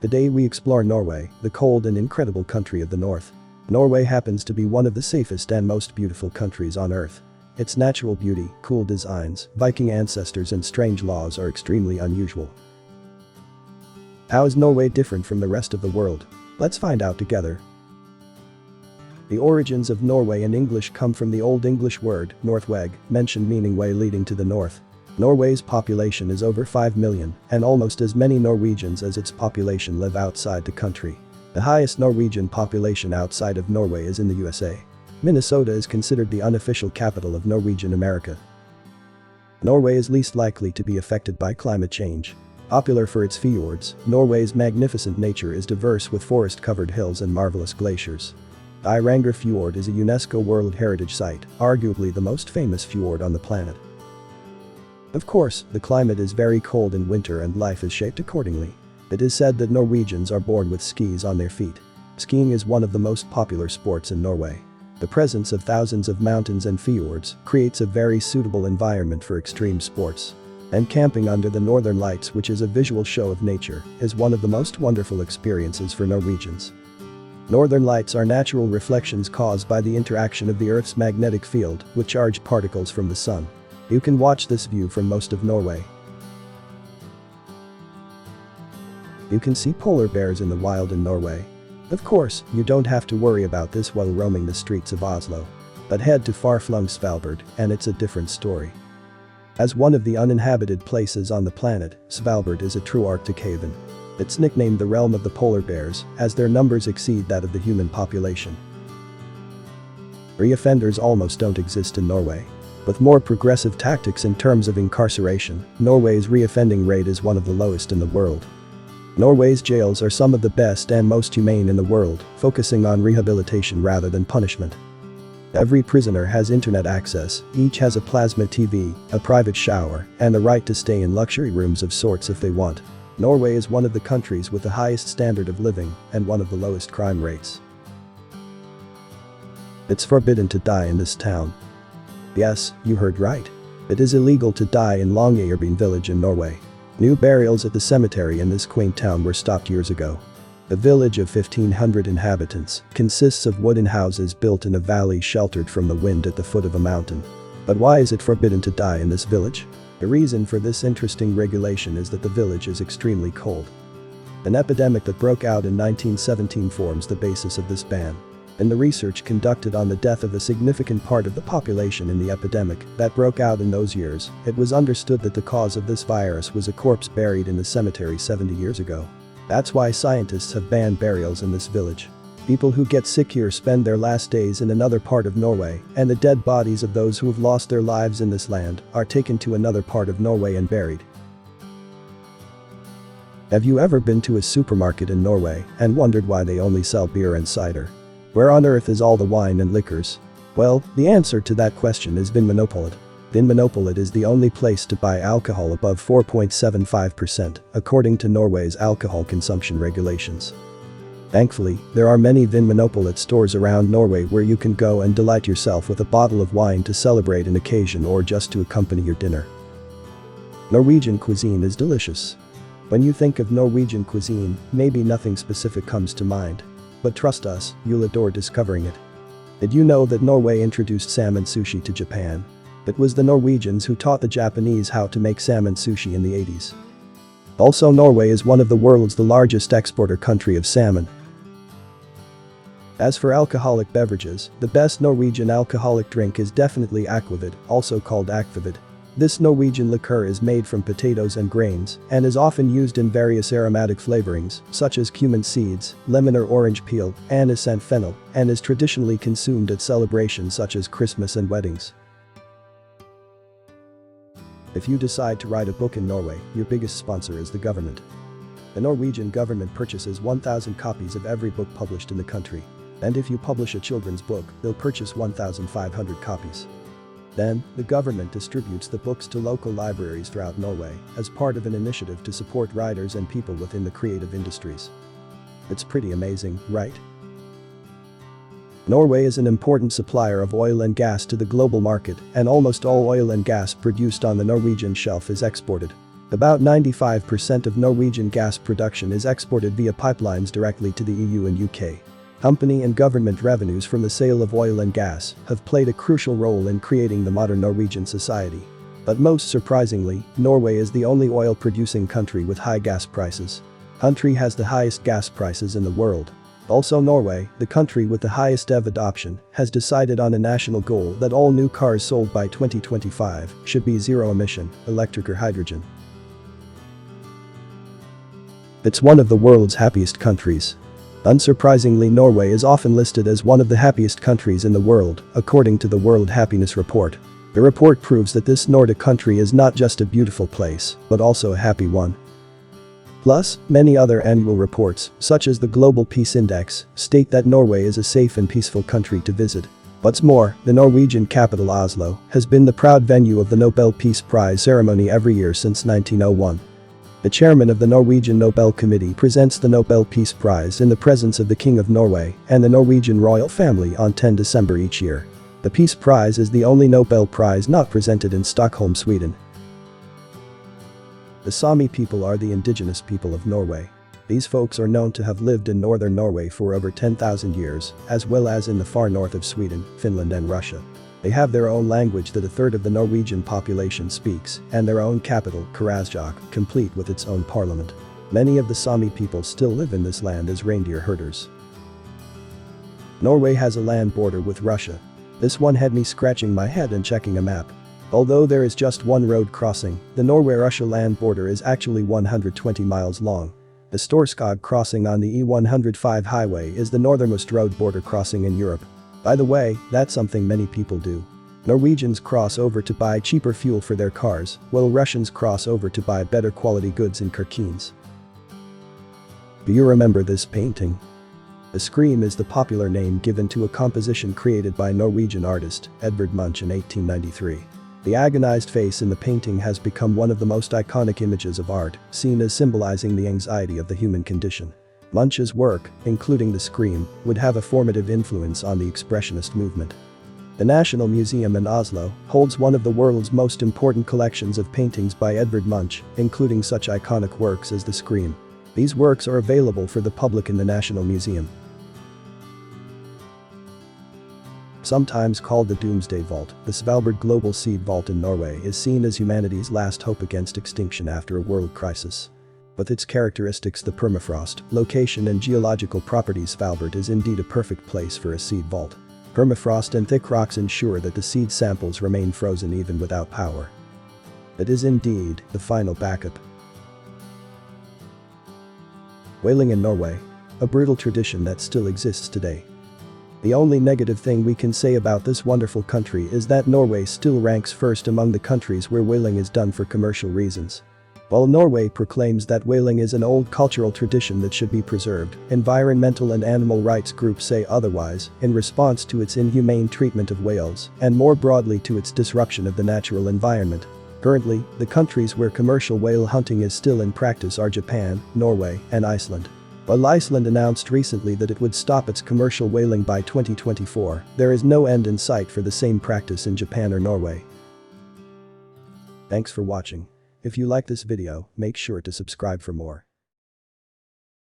Today we explore Norway, the cold and incredible country of the north. Norway happens to be one of the safest and most beautiful countries on earth. Its natural beauty, cool designs, Viking ancestors and strange laws are extremely unusual. How is Norway different from the rest of the world? Let's find out together. The origins of Norway in English come from the Old English word, Northweg, mentioned meaning way leading to the north. Norway's population is over 5 million, and almost as many Norwegians as its population live outside the country. The highest Norwegian population outside of Norway is in the USA. Minnesota is considered the unofficial capital of Norwegian America. Norway is least likely to be affected by climate change. Popular for its fjords, Norway's magnificent nature is diverse with forest-covered hills and marvelous glaciers. The Eiranger Fjord is a UNESCO World Heritage Site, arguably the most famous fjord on the planet. Of course, the climate is very cold in winter and life is shaped accordingly. It is said that Norwegians are born with skis on their feet. Skiing is one of the most popular sports in Norway. The presence of thousands of mountains and fjords creates a very suitable environment for extreme sports. And camping under the Northern Lights, which is a visual show of nature, is one of the most wonderful experiences for Norwegians. Northern Lights are natural reflections caused by the interaction of the Earth's magnetic field with charged particles from the sun. You can watch this view from most of Norway. You can see polar bears in the wild in Norway. Of course, you don't have to worry about this while roaming the streets of Oslo. But head to far-flung Svalbard, and it's a different story. As one of the uninhabited places on the planet, Svalbard is a true Arctic haven. It's nicknamed the realm of the polar bears, as their numbers exceed that of the human population. Reoffenders almost don't exist in Norway. With more progressive tactics in terms of incarceration, Norway's reoffending rate is one of the lowest in the world. Norway's jails are some of the best and most humane in the world, focusing on rehabilitation rather than punishment. Every prisoner has internet access, each has a plasma TV, a private shower, and the right to stay in luxury rooms of sorts if they want. Norway is one of the countries with the highest standard of living and one of the lowest crime rates. It's forbidden to die in this town. Yes, you heard right. It is illegal to die in Longyearbyen village in Norway. New burials at the cemetery in this quaint town were stopped years ago. The village of 1,500 inhabitants consists of wooden houses built in a valley sheltered from the wind at the foot of a mountain. But why is it forbidden to die in this village? The reason for this interesting regulation is that the village is extremely cold. An epidemic that broke out in 1917 forms the basis of this ban. In the research conducted on the death of a significant part of the population in the epidemic that broke out in those years, it was understood that the cause of this virus was a corpse buried in the cemetery 70 years ago. That's why scientists have banned burials in this village. People who get sick here spend their last days in another part of Norway, and the dead bodies of those who have lost their lives in this land are taken to another part of Norway and buried. Have you ever been to a supermarket in Norway and wondered why they only sell beer and cider? Where on earth is all the wine and liquors? Well, the answer to that question is Vinmonopolet. Vinmonopolet is the only place to buy alcohol above 4.75%, according to Norway's alcohol consumption regulations. Thankfully, there are many Vinmonopolet stores around Norway where you can go and delight yourself with a bottle of wine to celebrate an occasion or just to accompany your dinner. Norwegian cuisine is delicious. When you think of Norwegian cuisine, maybe nothing specific comes to mind. But trust us, you'll adore discovering it. Did you know that Norway introduced salmon sushi to Japan? It was the Norwegians who taught the Japanese how to make salmon sushi in the 80s. Also, Norway is one of the world's largest exporter country of salmon. As for alcoholic beverages, the best Norwegian alcoholic drink is definitely aquavit, also called akvavit. This Norwegian liqueur is made from potatoes and grains and is often used in various aromatic flavorings such as cumin seeds, lemon or orange peel, anise and fennel, and is traditionally consumed at celebrations such as Christmas and weddings. If you decide to write a book in Norway, your biggest sponsor is the government. The Norwegian government purchases 1,000 copies of every book published in the country. And if you publish a children's book, they'll purchase 1,500 copies. Then, the government distributes the books to local libraries throughout Norway as part of an initiative to support writers and people within the creative industries. It's pretty amazing, right? Norway is an important supplier of oil and gas to the global market, and almost all oil and gas produced on the Norwegian shelf is exported. About 95% of Norwegian gas production is exported via pipelines directly to the EU and UK. Company and government revenues from the sale of oil and gas have played a crucial role in creating the modern Norwegian society. But most surprisingly, Norway is the only oil-producing country with high gas prices. Country has the highest gas prices in the world. Also Norway, the country with the highest EV adoption, has decided on a national goal that all new cars sold by 2025 should be zero-emission, electric or hydrogen. It's one of the world's happiest countries. Unsurprisingly, Norway is often listed as one of the happiest countries in the world, according to the World Happiness Report. The report proves that this Nordic country is not just a beautiful place, but also a happy one. Plus, many other annual reports, such as the Global Peace Index, state that Norway is a safe and peaceful country to visit. What's more, the Norwegian capital Oslo has been the proud venue of the Nobel Peace Prize ceremony every year since 1901. The chairman of the Norwegian Nobel Committee presents the Nobel Peace Prize in the presence of the King of Norway and the Norwegian royal family on 10 December each year. The Peace Prize is the only Nobel Prize not presented in Stockholm, Sweden. The Sami people are the indigenous people of Norway. These folks are known to have lived in northern Norway for over 10,000 years, as well as in the far north of Sweden, Finland and Russia. They have their own language that a third of the Norwegian population speaks, and their own capital, Karasjok, complete with its own parliament. Many of the Sami people still live in this land as reindeer herders. Norway has a land border with Russia. This one had me scratching my head and checking a map. Although there is just one road crossing, the Norway-Russia land border is actually 120 miles long. The Storskog crossing on the E105 highway is the northernmost road border crossing in Europe. By the way, that's something many people do. Norwegians cross over to buy cheaper fuel for their cars, while Russians cross over to buy better quality goods in Kirkenes. Do you remember this painting? The Scream is the popular name given to a composition created by Norwegian artist Edvard Munch in 1893. The agonized face in the painting has become one of the most iconic images of art, seen as symbolizing the anxiety of the human condition. Munch's work, including The Scream, would have a formative influence on the Expressionist movement. The National Museum in Oslo holds one of the world's most important collections of paintings by Edvard Munch, including such iconic works as The Scream. These works are available for the public in the National Museum. Sometimes called the Doomsday Vault, the Svalbard Global Seed Vault in Norway is seen as humanity's last hope against extinction after a world crisis. With its characteristics, the permafrost, location and geological properties, Svalbard is indeed a perfect place for a seed vault. Permafrost and thick rocks ensure that the seed samples remain frozen even without power. It is indeed the final backup. Whaling in Norway, a brutal tradition that still exists today. The only negative thing we can say about this wonderful country is that Norway still ranks first among the countries where whaling is done for commercial reasons. While Norway proclaims that whaling is an old cultural tradition that should be preserved, environmental and animal rights groups say otherwise in response to its inhumane treatment of whales and more broadly to its disruption of the natural environment. Currently, the countries where commercial whale hunting is still in practice are Japan, Norway, and Iceland. While Iceland announced recently that it would stop its commercial whaling by 2024, there is no end in sight for the same practice in Japan or Norway. Thanks for watching. If you like this video, make sure to subscribe for more.